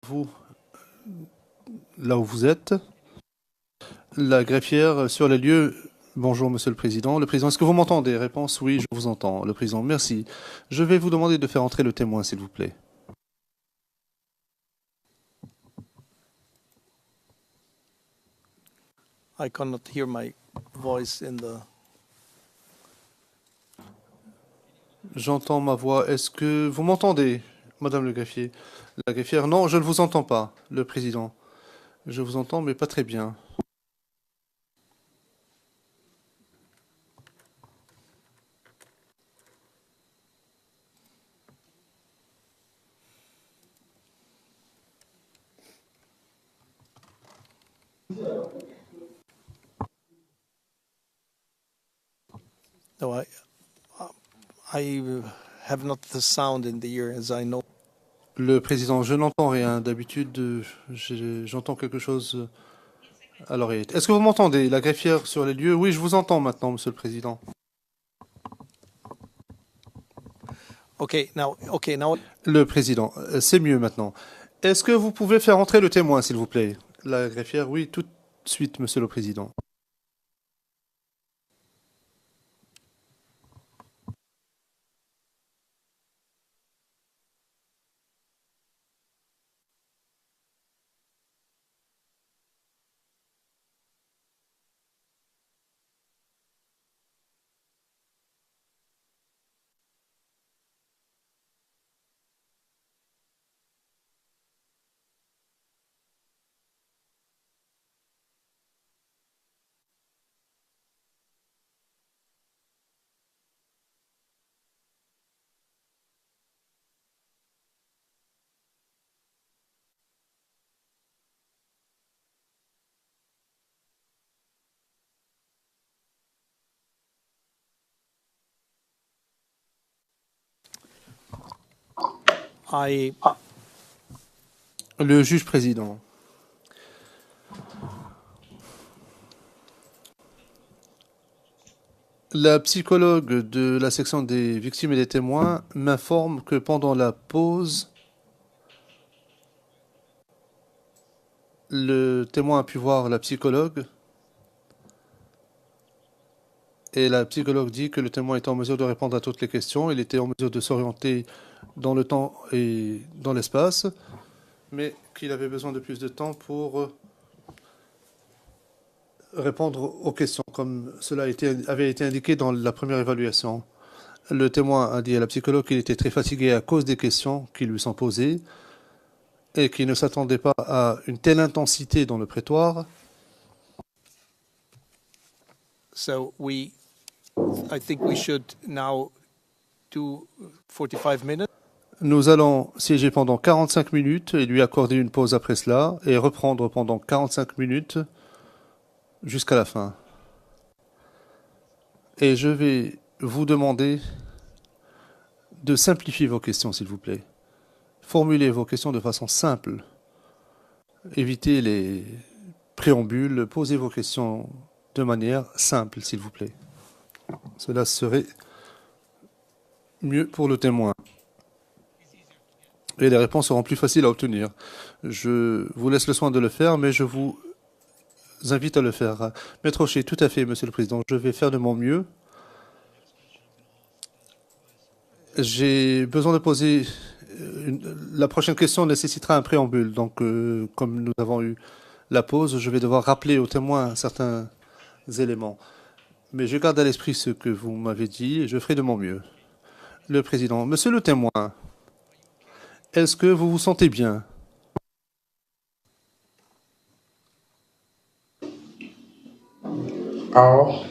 Vous, là où vous êtes, la greffière sur les lieux. Bonjour, Monsieur le Président. Le Président, est-ce que vous m'entendez? Réponse, oui, je vous entends. Le Président, merci. Je vais vous demander de faire entrer le témoin, s'il vous plaît. I cannot hear my voice in the... J'entends ma voix. Est-ce que vous m'entendez, Madame le greffier? La greffière, non, je ne vous entends pas. Le Président, je vous entends, mais pas très bien. No, I have not the sound in the ear as I know. Le Président, je n'entends rien. D'habitude, j'entends quelque chose à l'oreillette. Est-ce que vous m'entendez? La greffière sur les lieux? Oui, je vous entends maintenant, Monsieur le Président. Okay, now. Le Président, c'est mieux maintenant. Est-ce que vous pouvez faire entrer le témoin, s'il vous plaît? La greffière, oui, tout de suite, Monsieur le Président. Le juge président. La psychologue de la section des victimes et des témoins m'informe que pendant la pause, le témoin a pu voir la psychologue et la psychologue dit que le témoin était en mesure de répondre à toutes les questions, il était en mesure de s'orienter dans le temps et dans l'espace, mais qu'il avait besoin de plus de temps pour répondre aux questions, comme cela avait été indiqué dans la première évaluation. Le témoin a dit à la psychologue qu'il était très fatigué à cause des questions qui lui sont posées et qu'il ne s'attendait pas à une telle intensité dans le prétoire. So I think we should now do 45 minutes. Nous allons siéger pendant 45 minutes et lui accorder une pause après cela et reprendre pendant 45 minutes jusqu'à la fin. Et je vais vous demander de simplifier vos questions, s'il vous plaît. Formulez vos questions de façon simple. Évitez les préambules. Posez vos questions de manière simple, s'il vous plaît. Cela serait mieux pour le témoin. Et les réponses seront plus faciles à obtenir. Je vous laisse le soin de le faire, mais je vous invite à le faire. Maître Rocher, tout à fait, Monsieur le Président. Je vais faire de mon mieux. J'ai besoin de poser... La prochaine question nécessitera un préambule. Donc, comme nous avons eu la pause, je vais devoir rappeler aux témoins certains éléments. Mais je garde à l'esprit ce que vous m'avez dit et je ferai de mon mieux. Le Président, Monsieur le témoin, est-ce que vous vous sentez bien? Oh.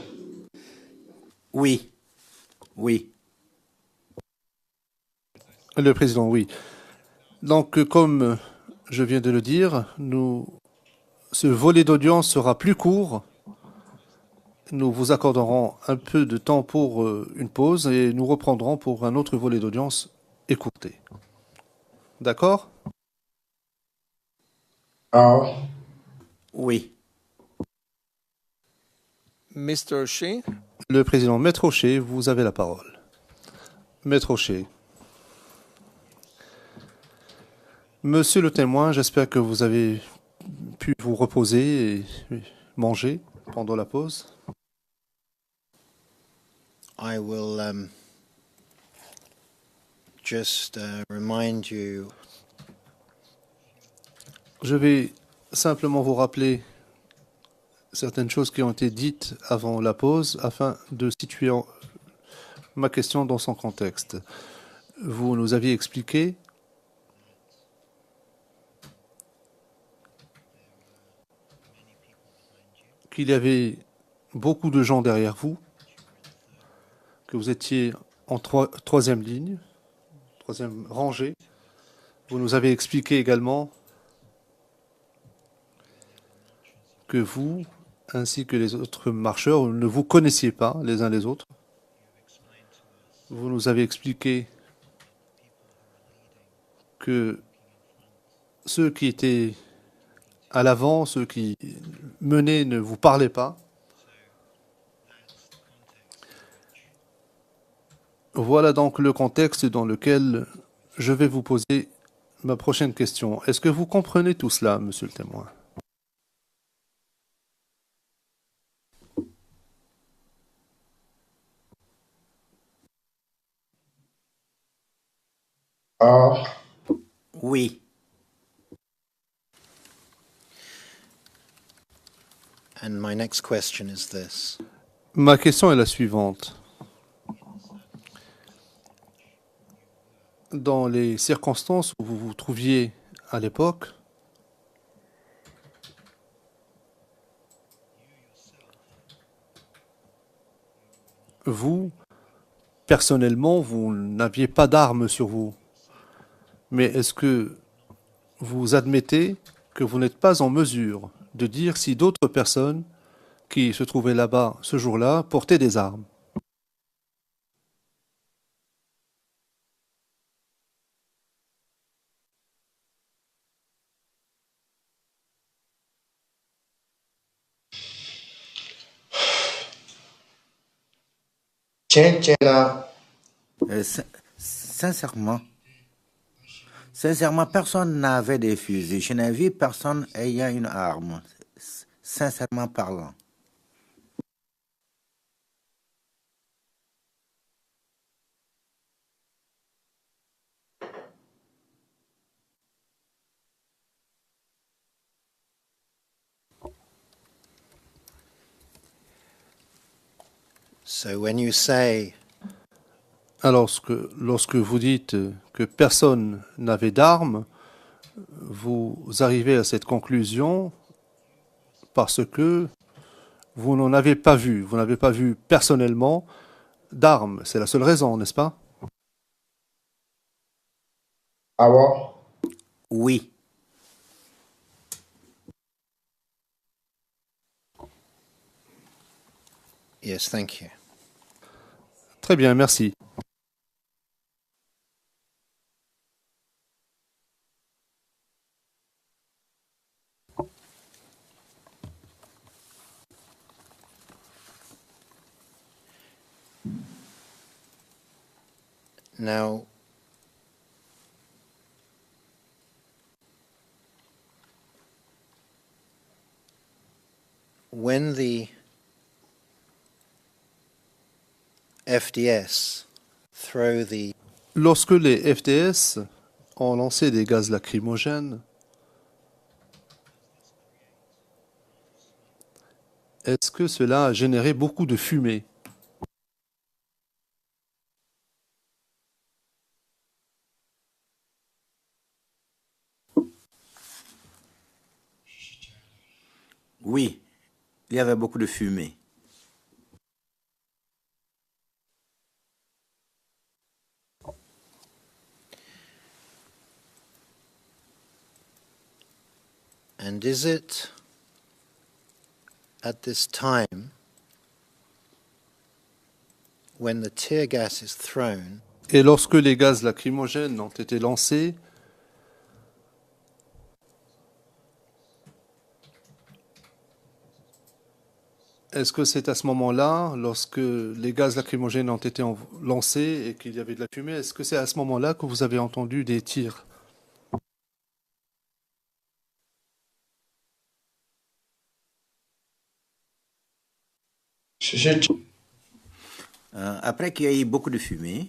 Oui. Oui. Le Président, oui. Donc, comme je viens de le dire, ce volet d'audience sera plus court. Nous vous accorderons un peu de temps pour une pause et nous reprendrons pour un autre volet d'audience écourté. D'accord? Oh. Oui. Mr. Shea? Le Président, Maître Rocher, vous avez la parole. Maître Rocher. Monsieur le témoin, j'espère que vous avez pu vous reposer et manger pendant la pause. I will just remind you Je vais simplement vous rappeler certaines choses qui ont été dites avant la pause afin de situer ma question dans son contexte. Vous nous aviez expliqué qu'il y avait beaucoup de gens derrière vous, que vous étiez en troisième ligne, troisième rangée. Vous nous avez expliqué également que vous, ainsi que les autres marcheurs, ne vous connaissiez pas les uns les autres. Vous nous avez expliqué que ceux qui étaient à l'avant, ceux qui menaient, ne vous parlaient pas. Voilà donc le contexte dans lequel je vais vous poser ma prochaine question. Est-ce que vous comprenez tout cela, monsieur le témoin? oui. And my next question is this. Ma question est la suivante. Dans les circonstances où vous vous trouviez à l'époque, vous, personnellement, vous n'aviez pas d'armes sur vous. Mais est-ce que vous admettez que vous n'êtes pas en mesure de dire si d'autres personnes qui se trouvaient là-bas ce jour-là portaient des armes? Sincèrement, sincèrement, personne n'avait des fusils. Je n'ai vu personne ayant une arme, sincèrement parlant. So when you say Alors, lorsque vous dites que personne n'avait d'armes, vous arrivez à cette conclusion parce que vous n'en avez pas vu. Vous n'avez pas vu personnellement d'armes. C'est la seule raison, n'est-ce pas? Oui, yes, thank you. Très bien, merci. Now, when the FDS throw the Lorsque les FDS ont lancé des gaz lacrymogènes, est-ce que cela a généré beaucoup de fumée? oui, il y avait beaucoup de fumée. and is it at this time when the tear gas is thrown Et lorsque les gaz lacrymogènes ont été lancés, est-ce que c'est à ce moment-là, lorsque les gaz lacrymogènes ont été lancés et qu'il y avait de la fumée, est-ce que c'est à ce moment-là que vous avez entendu des tirs? Après qu'il y ait eu beaucoup de fumée,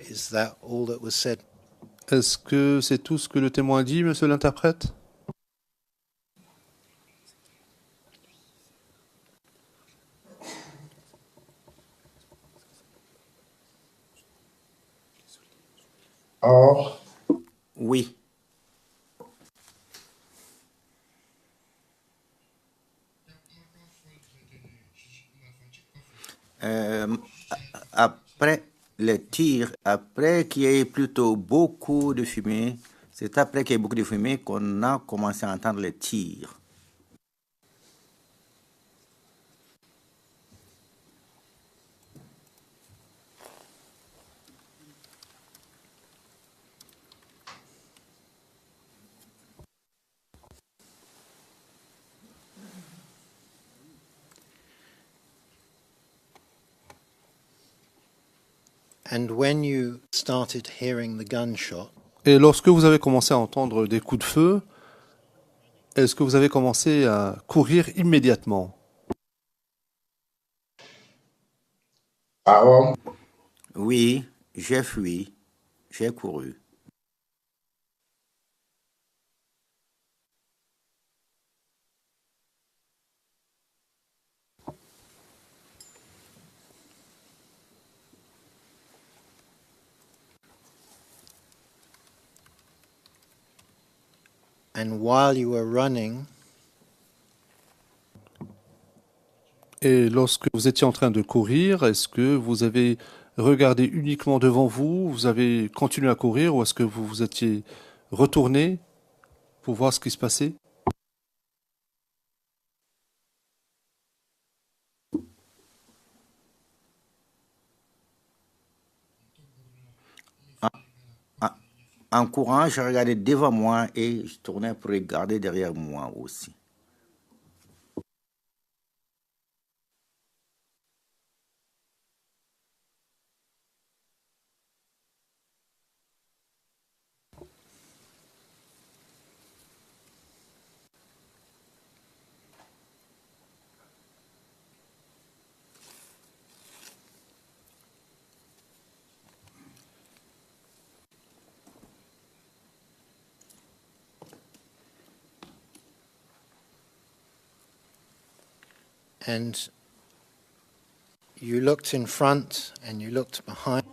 Is that all that was said? Est-ce que c'est tout ce que le témoin dit, monsieur l'interprète? Or, oui. Après les tirs, après qu'il y ait plutôt beaucoup de fumée, c'est après qu'il y ait beaucoup de fumée qu'on a commencé à entendre les tirs. And when you started hearing the gunshot, Et lorsque vous avez commencé à entendre des coups de feu, est-ce que vous avez commencé à courir immédiatement? Oui, j'ai fui, j'ai couru. and while you were running, Et lorsque vous étiez en train de courir, est-ce que vous avez regardé uniquement devant vous, vous avez continué à courir, ou est-ce que vous vous étiez retourné pour voir ce qui se passait? En courant, je regardais devant moi et je tournais pour regarder derrière moi aussi. and you looked in front and you looked behind,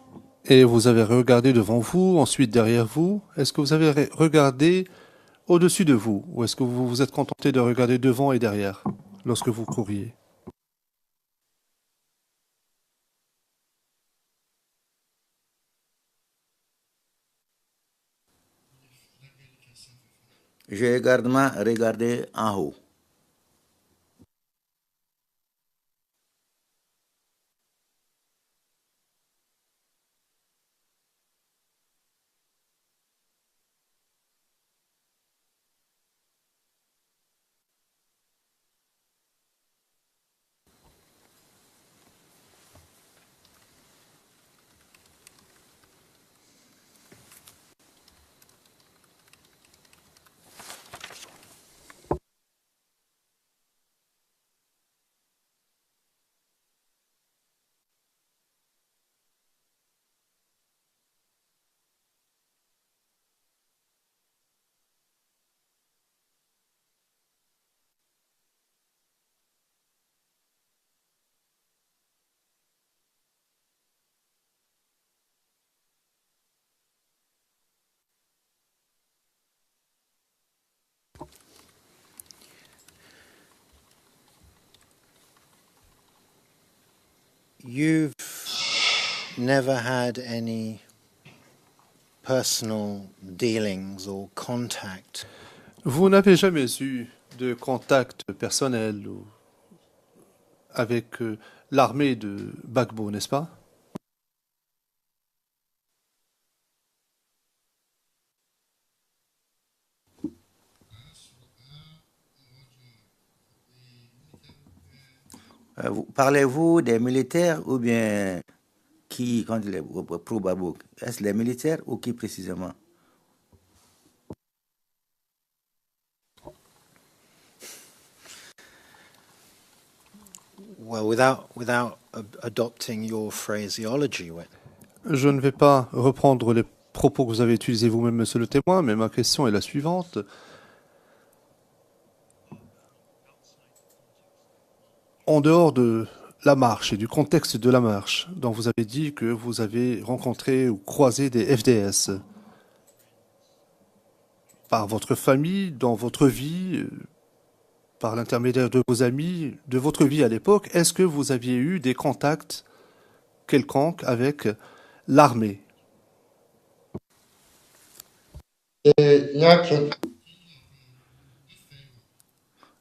Et vous avez regardé devant vous, ensuite derrière vous. Est-ce que vous avez regardé au-dessus de vous, ou est-ce que vous vous êtes contenté de regarder devant et derrière lorsque vous couriez? J'ai également regardé en haut. you've never had any personal dealings or contact Vous n'avez jamais eu de contact personnel avec l'armée de Gbagbo, n'est-ce pas? Parlez-vous des militaires ou bien qui, quand il est pro Babouk? Est-ce les militaires ou qui précisément? Well, without adopting your phraseology, Je ne vais pas reprendre les propos que vous avez utilisés vous-même, monsieur le témoin, mais ma question est la suivante. En dehors de la marche et du contexte de la marche, dont vous avez dit que vous avez rencontré ou croisé des FDS, par votre famille, dans votre vie, par l'intermédiaire de vos amis, de votre vie à l'époque, est-ce que vous aviez eu des contacts quelconques avec l'armée?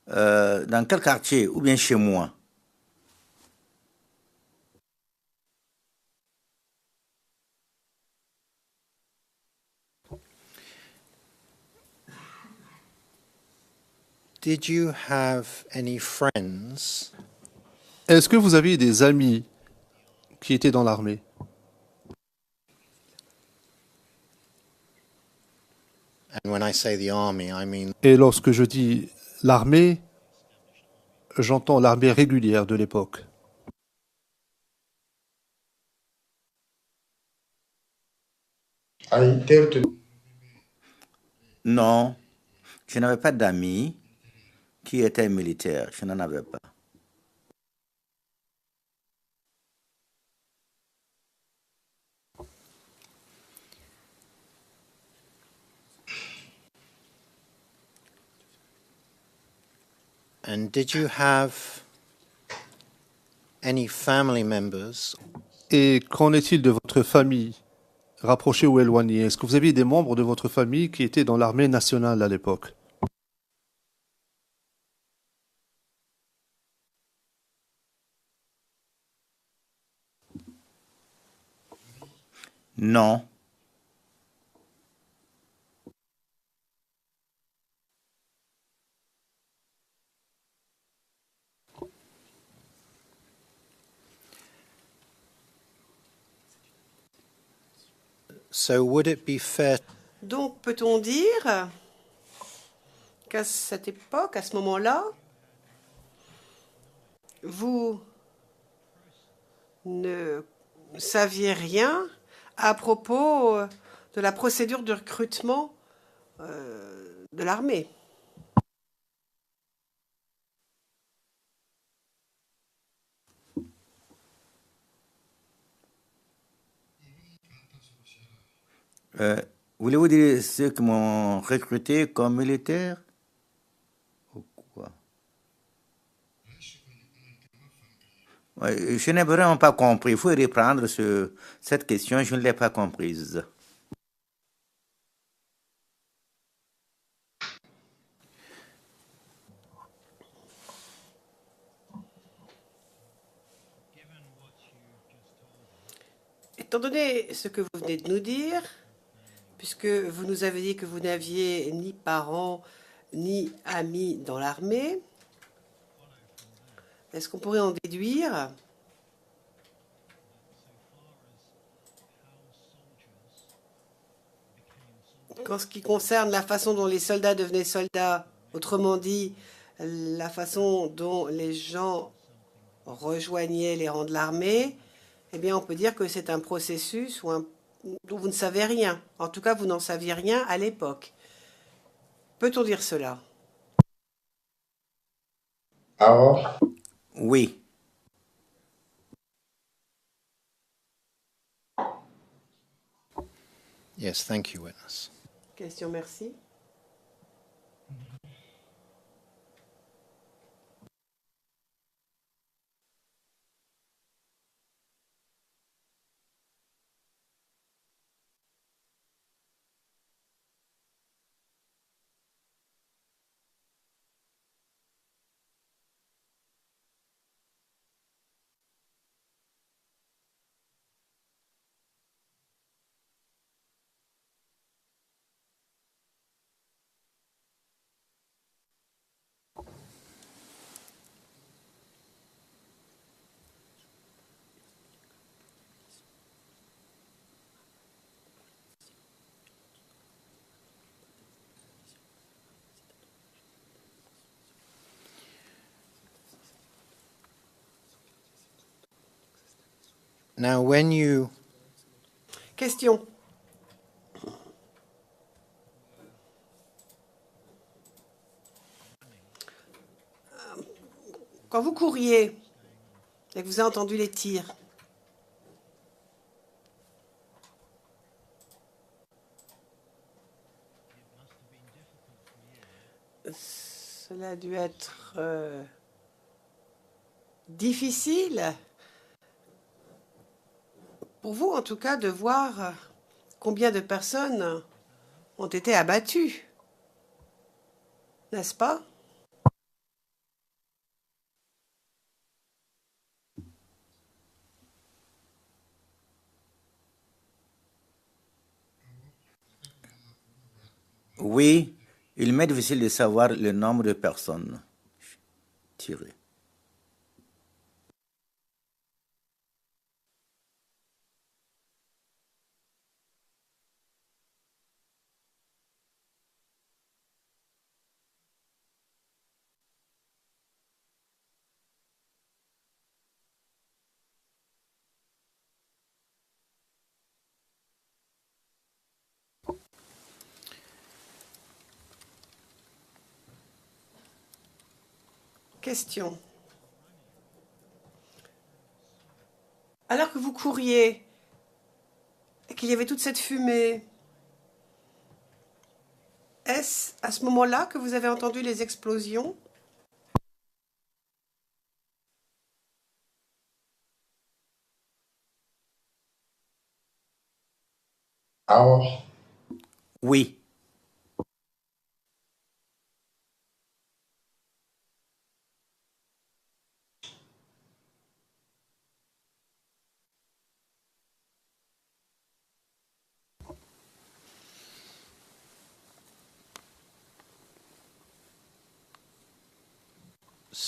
Dans quel quartier ou bien chez moi? did you have any friends Est-ce que vous aviez des amis qui étaient dans l'armée? And when I say the army, I mean Et lorsque je dis l'armée, j'entends l'armée régulière de l'époque. Non, je n'avais pas d'amis qui étaient militaires. Je n'en avais pas. and did you have any family members Et qu'en est-il de votre famille, rapprochée ou éloignée? Est-ce que vous aviez des membres de votre famille qui étaient dans l'armée nationale à l'époque? Non. so would it be fair Donc, peut-on dire qu'à cette époque, à ce moment-là, vous ne saviez rien à propos de la procédure de recrutement de l'armée? Voulez-vous dire ceux qui m'ont recruté comme militaire ou quoi? Ouais, je n'ai vraiment pas compris. Il faut reprendre cette question, je ne l'ai pas comprise. Étant donné ce que vous venez de nous dire, puisque vous nous avez dit que vous n'aviez ni parents ni amis dans l'armée, est-ce qu'on pourrait en déduire qu'en ce qui concerne la façon dont les soldats devenaient soldats, autrement dit, la façon dont les gens rejoignaient les rangs de l'armée, eh bien, on peut dire que c'est un processus dont vous ne savez rien. En tout cas, vous n'en saviez rien à l'époque. Peut-on dire cela? Oui. Yes, thank you, witness. Question, merci. Now, when you Question. Quand vous couriez et que vous avez entendu les tirs, cela a dû être difficile, pour vous en tout cas, de voir combien de personnes ont été abattues, n'est-ce pas? Oui, il m'est difficile de savoir le nombre de personnes tirées. Question. Alors que vous couriez et qu'il y avait toute cette fumée, est-ce à ce moment-là que vous avez entendu les explosions? Oui,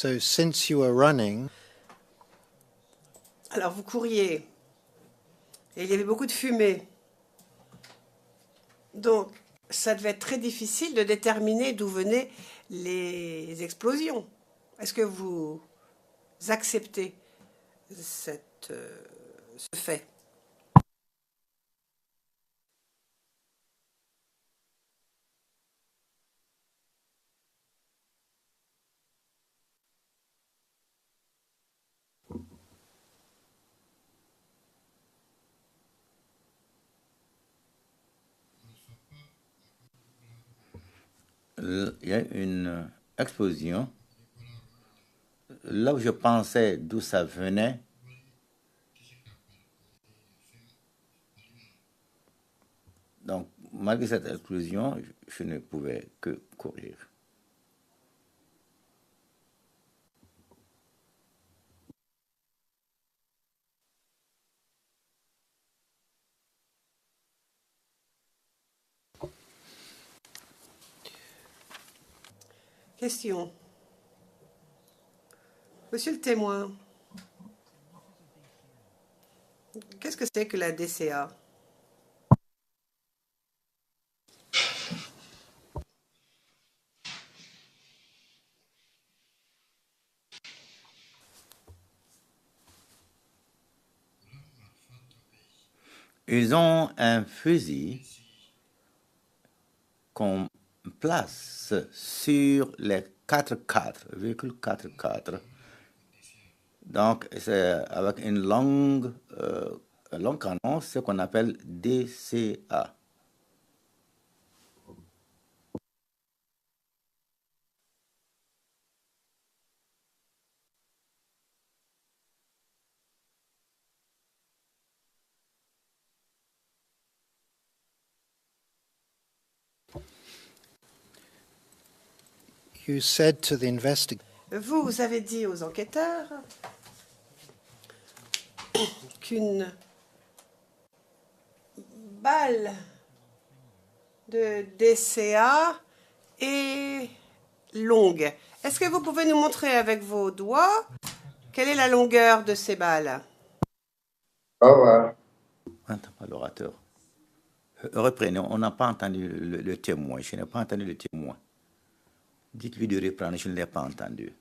so since you were running, Alors vous couriez et il y avait beaucoup de fumée. Donc ça devait être très difficile de déterminer d'où venaient les explosions. Est-ce que vous acceptez ce fait? il y a une explosion. Là où je pensais d'où ça venait, donc malgré cette explosion, je ne pouvais que courir. Question. Monsieur le témoin, qu'est-ce que c'est que la DCA? Ils ont un fusil qu'on place sur les 4x4, véhicules 4x4. Donc, c'est avec un long canon, ce qu'on appelle DCA. you said to the investigator, Vous avez dit aux enquêteurs qu'une balle de DCA est longue. Est-ce que vous pouvez nous montrer avec vos doigts quelle est la longueur de ces balles? Attends, pas l'orateur. Reprenez, on n'a pas entendu le témoin. Je n'ai pas entendu le témoin. Dites-lui de reprendre, je ne l'ai pas entendu.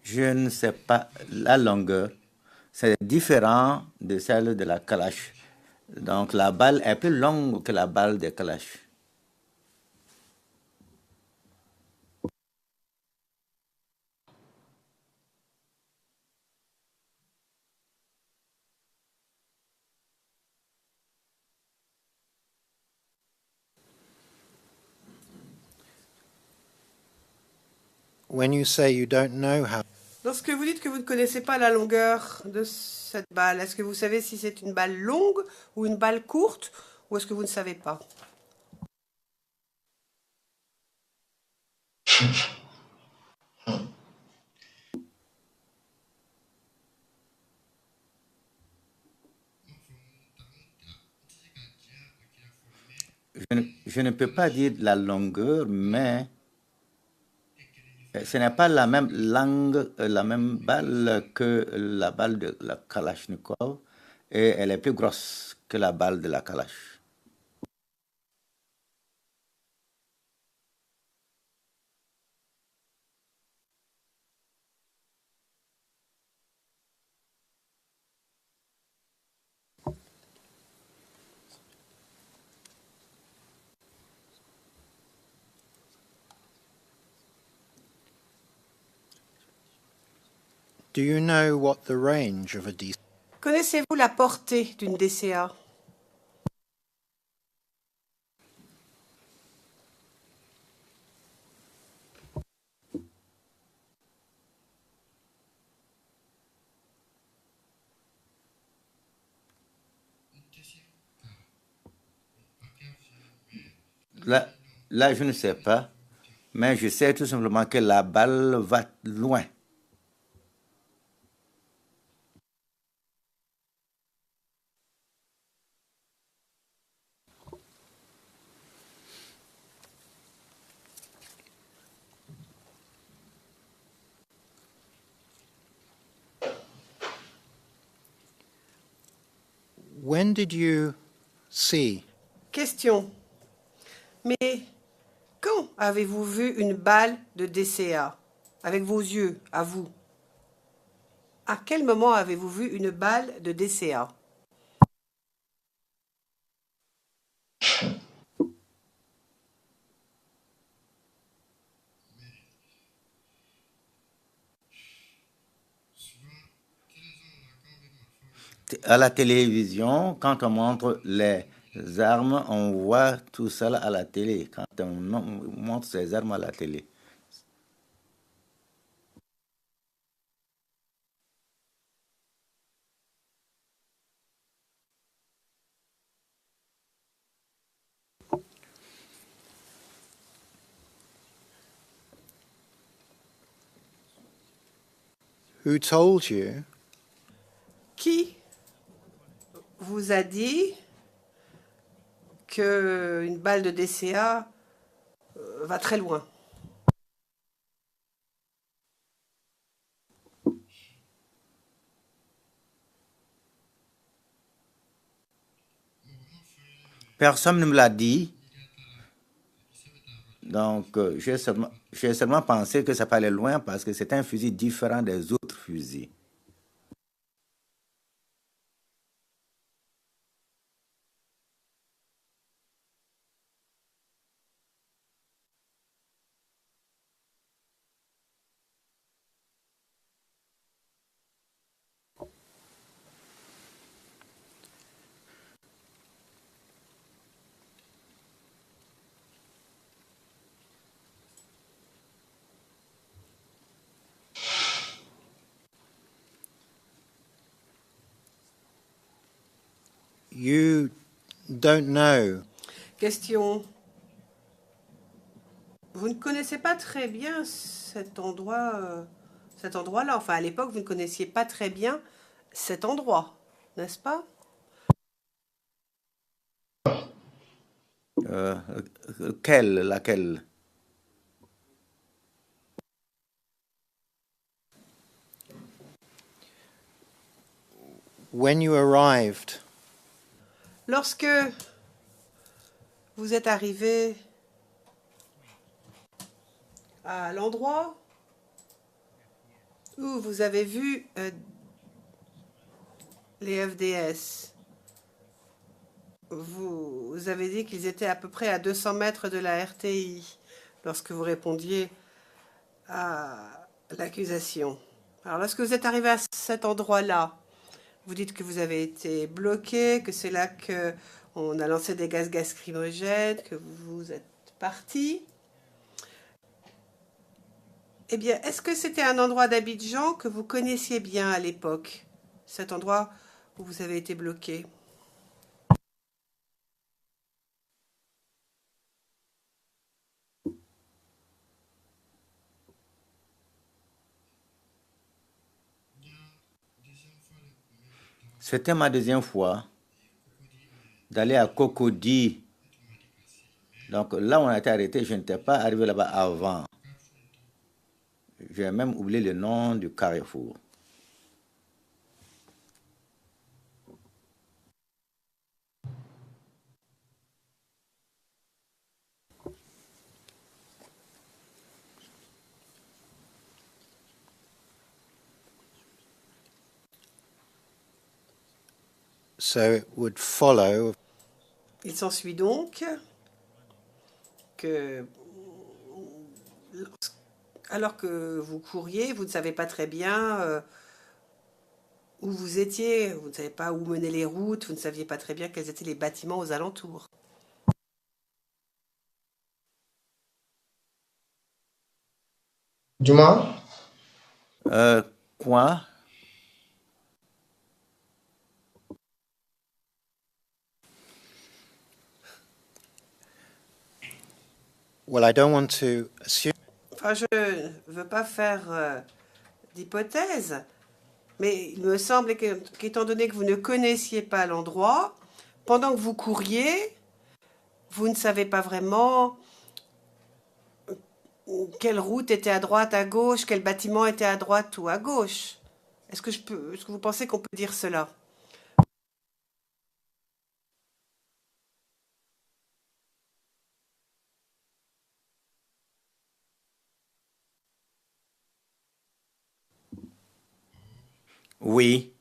Je ne sais pas la longueur. C'est différent de celle de la Kalash. Donc la balle est plus longue que la balle de Kalash. When you say you don't know how, Lorsque vous dites que vous ne connaissez pas la longueur de cette balle, est-ce que vous savez si c'est une balle longue ou une balle courte, ou est-ce que vous ne savez pas? Je ne peux pas dire la longueur, mais ce n'est pas la même langue, la même balle que la balle de la Kalachnikov, et elle est plus grosse que la balle de la Kalash. do you know what the range of a DC? Connaissez-vous la portée d'une DCA? Là, je ne sais pas, mais je sais tout simplement que la balle va loin. When did you see Question. Mais quand avez-vous vu une balle de DCA? Avec vos yeux, à vous. À quel moment avez-vous vu une balle de DCA? À la télévision, quand on montre les armes, on voit tout ça à la télé, quand on montre ces armes à la télé. who told you Qui vous a dit qu'une balle de DCA va très loin? Personne ne me l'a dit. Donc, j'ai seulement pensé que ça allait loin parce que c'est un fusil différent des autres fusils. you don't know Question. Vous ne connaissez pas très bien cet endroit-là. Enfin, à l'époque, vous ne connaissiez pas très bien cet endroit, n'est-ce pas? Laquelle? when you arrived Lorsque vous êtes arrivé à l'endroit où vous avez vu les FDS. Vous avez dit qu'ils étaient à peu près à 200 mètres de la RTI lorsque vous répondiez à l'accusation. Alors, lorsque vous êtes arrivé à cet endroit-là, vous dites que vous avez été bloqué, que c'est là qu'on a lancé des gaz lacrymogènes, que vous êtes parti. Eh bien, est-ce que c'était un endroit d'Abidjan que vous connaissiez bien à l'époque, cet endroit où vous avez été bloqué? C'était ma deuxième fois d'aller à Cocody. Donc là où on a été arrêté, je n'étais pas arrivé là-bas avant. J'ai même oublié le nom du carrefour. So it would follow Il s'ensuit donc que, alors que vous couriez, vous ne savez pas très bien où vous étiez, vous ne savez pas où menaient les routes, vous ne saviez pas très bien quels étaient les bâtiments aux alentours. Juma, Quoi? well, I don't want to assume Enfin, je ne veux pas faire d'hypothèse, mais il me semble qu'étant donné que vous ne connaissiez pas l'endroit, pendant que vous couriez, vous ne savez pas vraiment quelle route était à droite, à gauche, quel bâtiment était à droite ou à gauche. Est-ce que vous pensez qu'on peut dire cela? Oui.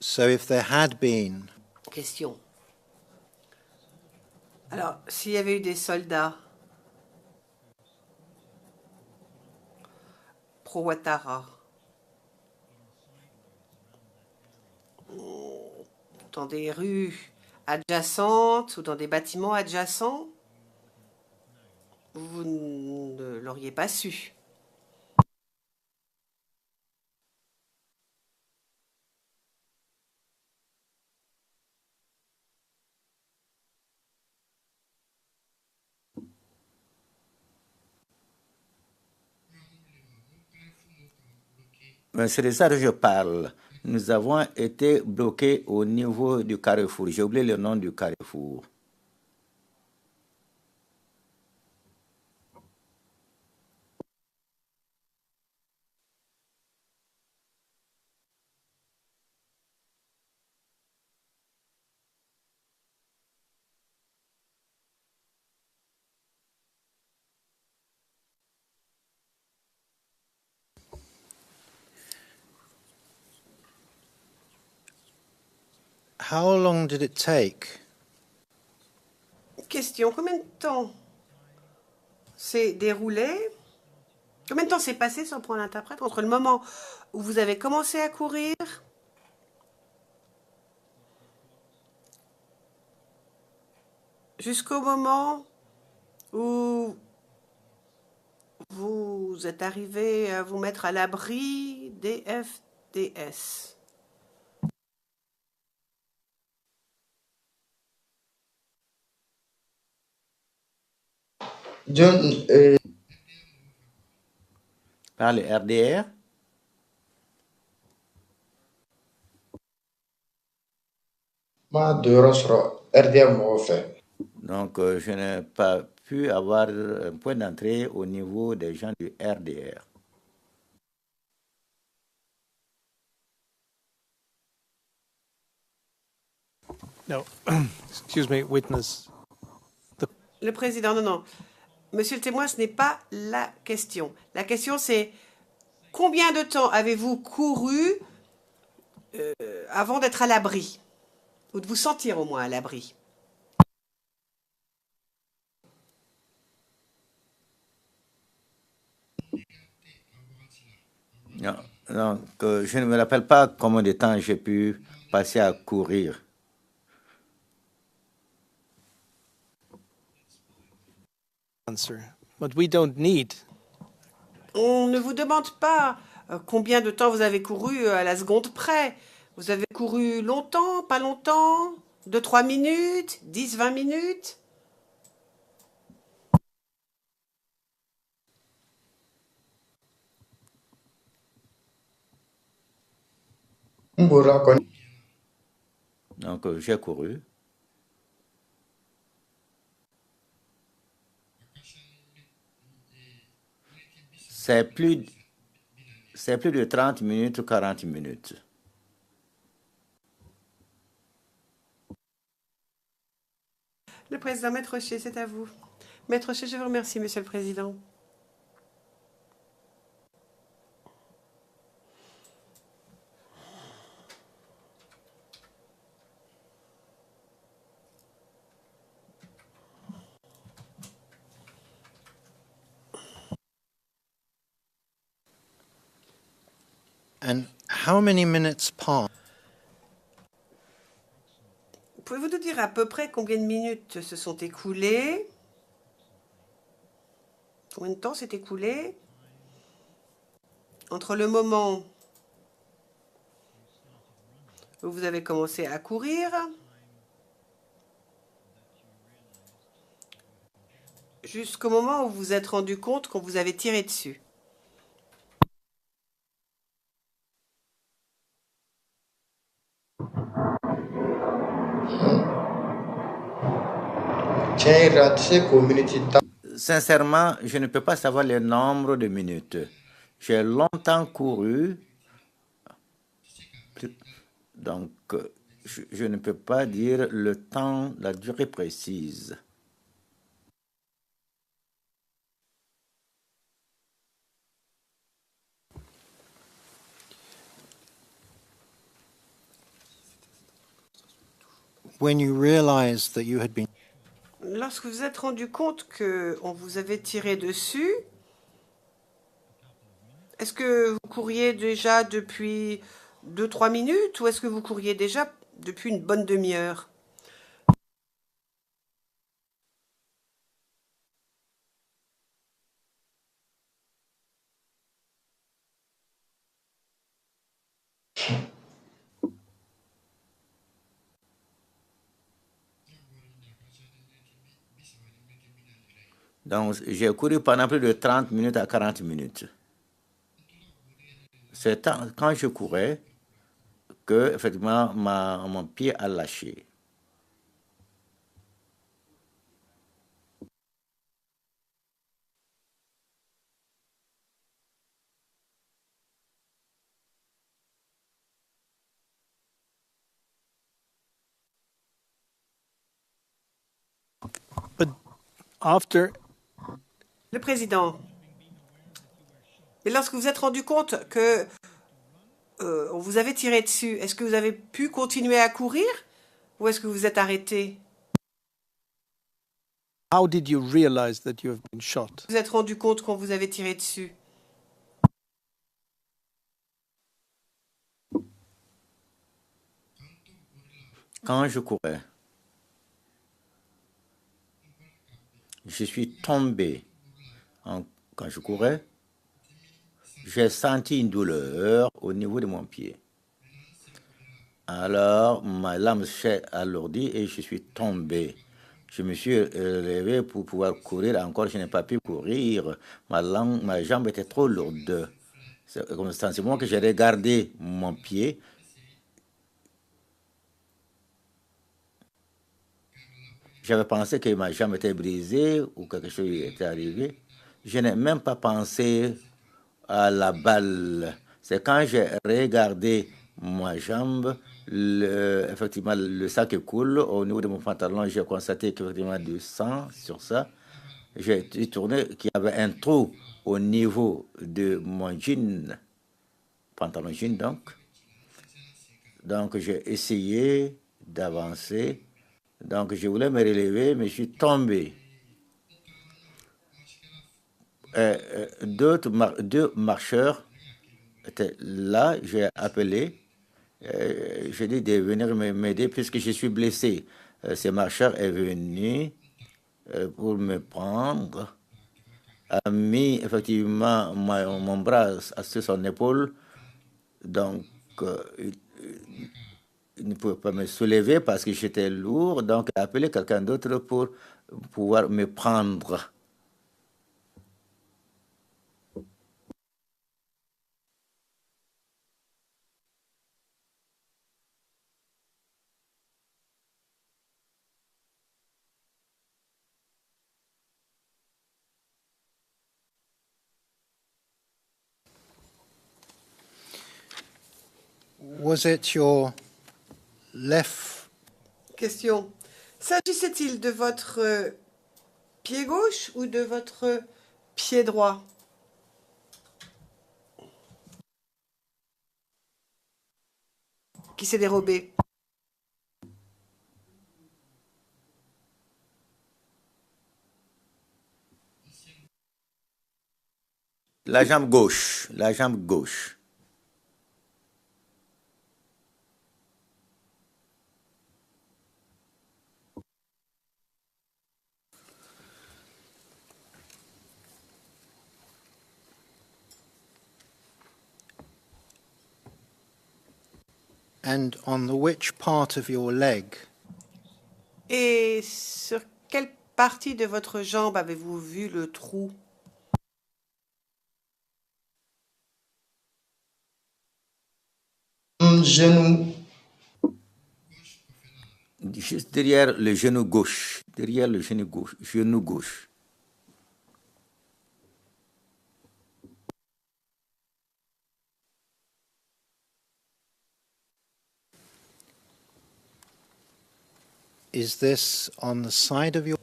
so if there had been Question. Alors, s'il y avait eu des soldats pro-Ouattara dans des rues adjacentes ou dans des bâtiments adjacents, vous ne l'auriez pas su. C'est de ça que je parle. Nous avons été bloqués au niveau du carrefour. J'ai oublié le nom du carrefour. how long did it take Question, combien de temps s'est déroulé? Combien de temps s'est passé, sans prendre l'interprète, entre le moment où vous avez commencé à courir jusqu'au moment où vous êtes arrivé à vous mettre à l'abri des FDS? John, Par le RDR, ma de Rosro, RDM Ofe. donc je n'ai pas pu avoir un point d'entrée au niveau des gens du RDR. No, excuse me, witness. Le président, non. Monsieur le témoin, ce n'est pas la question. La question, c'est combien de temps avez-vous couru avant d'être à l'abri, ou de vous sentir au moins à l'abri? Non, donc, je ne me rappelle pas combien de temps j'ai pu passer à courir. Answer. But we don't need. On ne vous demande pas combien de temps vous avez couru à la seconde près. Vous avez couru longtemps, pas longtemps, 2-3 minutes, 10-20 minutes? Donc, j'ai couru. C'est plus de 30 minutes ou 40 minutes. Le président, Maître Rocher, c'est à vous. Maître Rocher, je vous remercie, Monsieur le Président. And how many minutes passed? Pouvez-vous nous dire à peu près combien de minutes se sont écoulées? Combien de temps s'est écoulé entre le moment où vous avez commencé à courir jusqu'au moment où vous vous êtes rendu compte qu'on vous avait tiré dessus? Sincèrement, je ne peux pas savoir le nombre de minutes. J'ai longtemps couru, donc je ne peux pas dire le temps, la durée précise. When you realized that you had been Lorsque vous vous êtes rendu compte qu'on vous avait tiré dessus, est-ce que vous couriez déjà depuis 2-3 minutes ou est-ce que vous couriez déjà depuis une bonne demi-heure? Donc, j'ai couru pendant plus de 30 minutes à 40 minutes. C'est quand je courais que, effectivement, mon pied a lâché. But after. Le président, mais lorsque vous vous êtes rendu compte que on vous avait tiré dessus, est-ce que vous avez pu continuer à courir ou est-ce que vous vous êtes arrêté? How did you realize that you have been shot? Vous vous êtes rendu compte qu'on vous avait tiré dessus? Quand je courais, je suis tombé. Quand je courais, j'ai senti une douleur au niveau de mon pied. Alors, ma lame s'est alourdie et je suis tombé. Je me suis levé pour pouvoir courir. Encore, je n'ai pas pu courir. Ma jambe était trop lourde. C'est comme ça, c'est moi que j'ai regardé mon pied. j'avais pensé que ma jambe était brisée ou quelque chose était arrivé. Je n'ai même pas pensé à la balle. C'est quand j'ai regardé ma jambe, effectivement, le sang qui coule au niveau de mon pantalon, j'ai constaté qu'effectivement du sang sur ça. J'ai tourné qu'il y avait un trou au niveau de mon jean, pantalon jean donc. Donc j'ai essayé d'avancer. Donc je voulais me relever, mais je suis tombé. Deux marcheurs étaient là, j'ai appelé. J'ai dit de venir m'aider puisque je suis blessé. Ce marcheur est venu pour me prendre, a mis effectivement mon bras sur son épaule. Donc, il ne pouvait pas me soulever parce que j'étais lourd. Donc, il a appelé quelqu'un d'autre pour pouvoir me prendre. Was it your left Question. S'agissait-il de votre pied gauche ou de votre pied droit? Qui s'est dérobé? La jambe gauche, la jambe gauche. and on the which part of your leg Et sur quelle partie de votre jambe avez-vous vu le trou? Genou. Juste derrière le genou gauche. Derrière le genou gauche. Genou gauche. is this on the side of your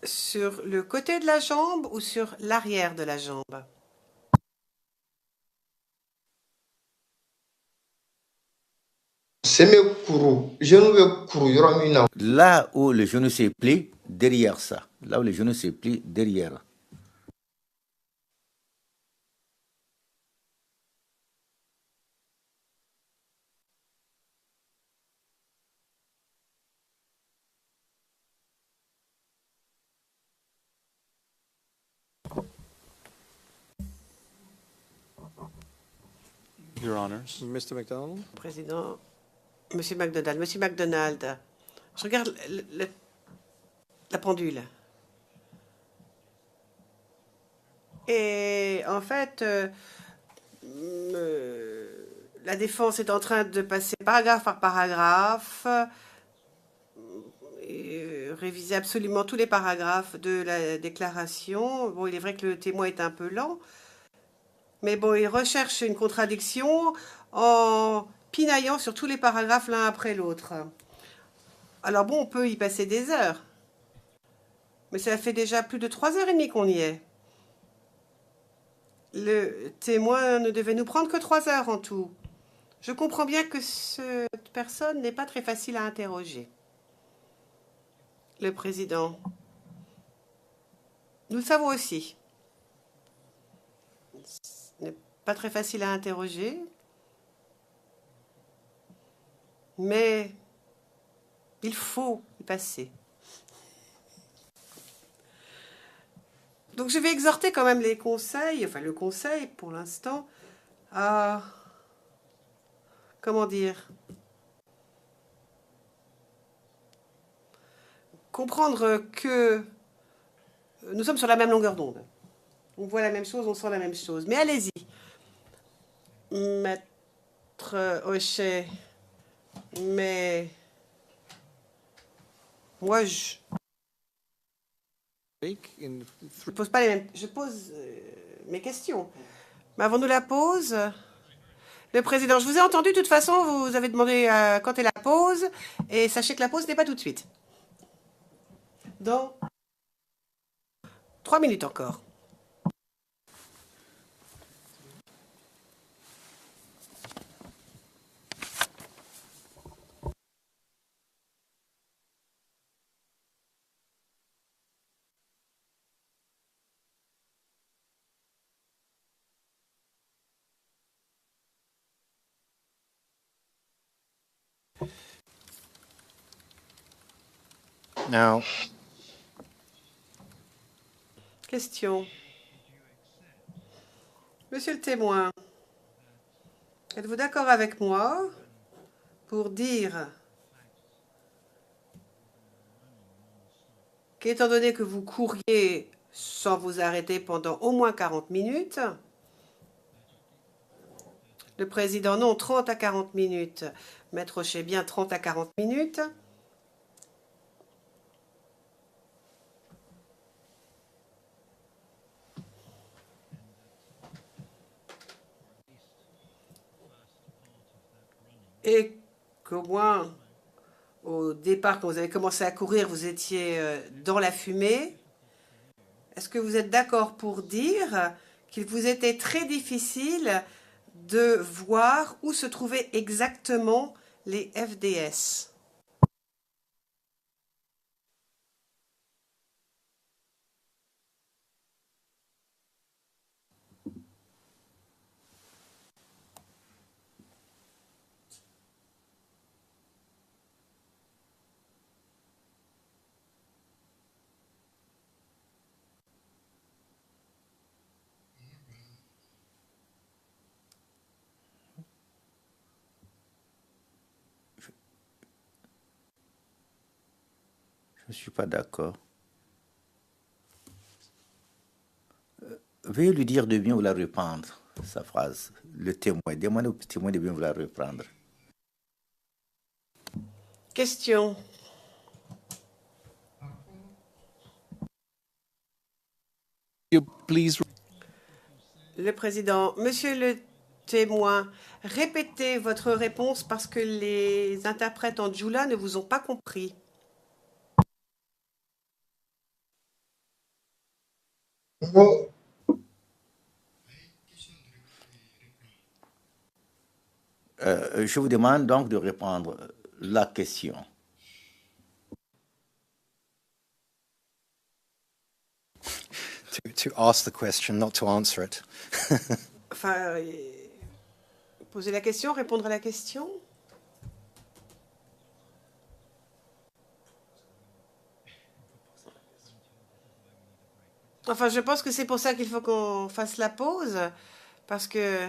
Sur le côté de la jambe ou sur l'arrière de la jambe? Genou bɛ kuru yɔrɔ min na. Là où le genou se plie, derrière ça. Là où le genou se plie, derrière. Your Honors. Mr. McDonald? Président, Monsieur MacDonald. Monsieur MacDonald, je regarde la pendule. Et en fait, la défense est en train de passer paragraphe par paragraphe, et réviser absolument tous les paragraphes de la déclaration. Bon, il est vrai que le témoin est un peu lent, mais bon, il recherche une contradiction en pinaillant sur tous les paragraphes l'un après l'autre. Alors bon, on peut y passer des heures, mais ça fait déjà plus de 3h30 qu'on y est. Le témoin ne devait nous prendre que 3 heures en tout. Je comprends bien que cette personne n'est pas très facile à interroger. Le président. Nous le savons aussi. Ce n'est pas très facile à interroger, mais il faut y passer. Donc je vais exhorter quand même les conseils, enfin le conseil pour l'instant, à, comment dire, comprendre que nous sommes sur la même longueur d'onde. On voit la même chose, on sent la même chose. Mais allez-y. Maître Hochet, mais Moi, je In ne pose pas les mêmes. Je pose mes questions. Mais avant nous la pause, le président, je vous ai entendu. De toute façon, vous avez demandé quand est la pause, et sachez que la pause n'est pas tout de suite. Dans 3 minutes encore. Now, Question. Monsieur le témoin, êtes-vous d'accord avec moi pour dire qu'étant donné que vous couriez sans vous arrêter pendant au moins 40 minutes, le président, non, 30 à 40 minutes, Maître Rocher, bien 30 à 40 minutes, et qu'au moins au départ, quand vous avez commencé à courir, vous étiez dans la fumée. Est-ce que vous êtes d'accord pour dire qu'il vous était très difficile de voir où se trouvaient exactement les FDS? Je ne suis pas d'accord. Veuillez lui dire de bien vous la reprendre, sa phrase. Le témoin. Demandez au témoin de bien vous la reprendre. Question. you please Le président, monsieur le témoin, répétez votre réponse parce que les interprètes en djoula ne vous ont pas compris. ngo Je vous demande donc de répondre la question. to ask the question, not to answer it. Enfin, poser la question, répondre à la question. Enfin, je pense que c'est pour ça qu'il faut qu'on fasse la pause, parce que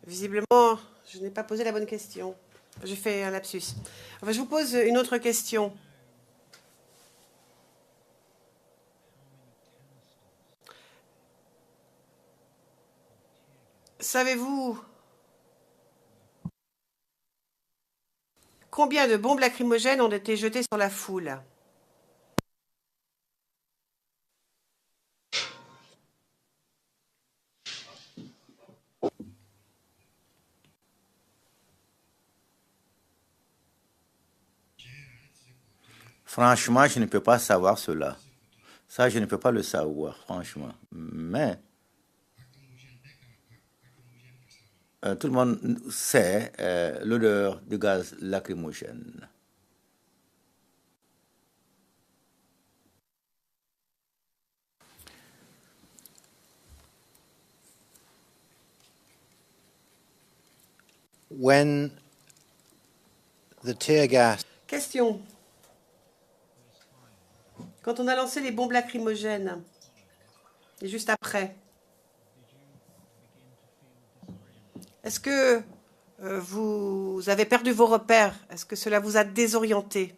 visiblement, je n'ai pas posé la bonne question. J'ai fait un lapsus. Enfin, je vous pose une autre question. Savez-vous combien de bombes lacrymogènes ont été jetées sur la foule? Franchement, je ne peux pas savoir cela. Ça, je ne peux pas le savoir, franchement. Mais tout le monde sait l'odeur du gaz lacrymogène. When the tear gas Question. Quand on a lancé les bombes lacrymogènes, et juste après, est-ce que vous avez perdu vos repères? Est-ce que cela vous a désorienté?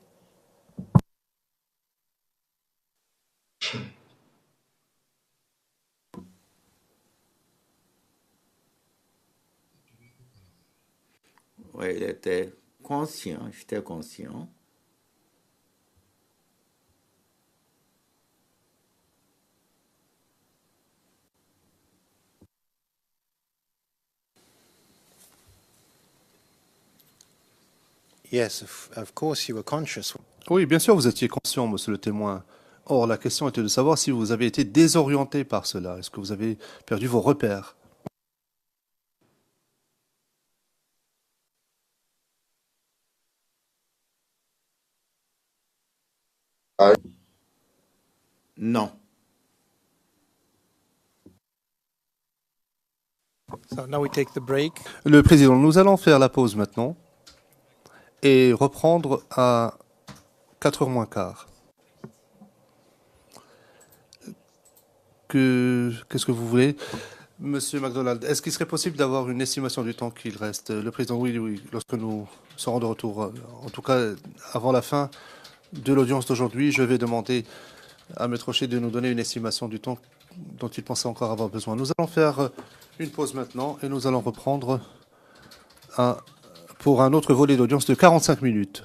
Oui, il était conscient, j'étais conscient. Yes, of course you were conscious. Oui, bien sûr, vous étiez conscient, monsieur le témoin. Or, la question était de savoir si vous avez été désorienté par cela. Est-ce que vous avez perdu vos repères? Non. So now we take the break. Le président, nous allons faire la pause maintenant et reprendre à 4h moins quart. Qu'est-ce que vous voulez? Monsieur McDonald, est-ce qu'il serait possible d'avoir une estimation du temps qu'il reste? Le président, oui, lorsque nous serons de retour. En tout cas, avant la fin de l'audience d'aujourd'hui, je vais demander à Maître Rocher de nous donner une estimation du temps dont il pensait encore avoir besoin. Nous allons faire une pause maintenant et nous allons reprendre pour un autre volet d'audience de 45 minutes.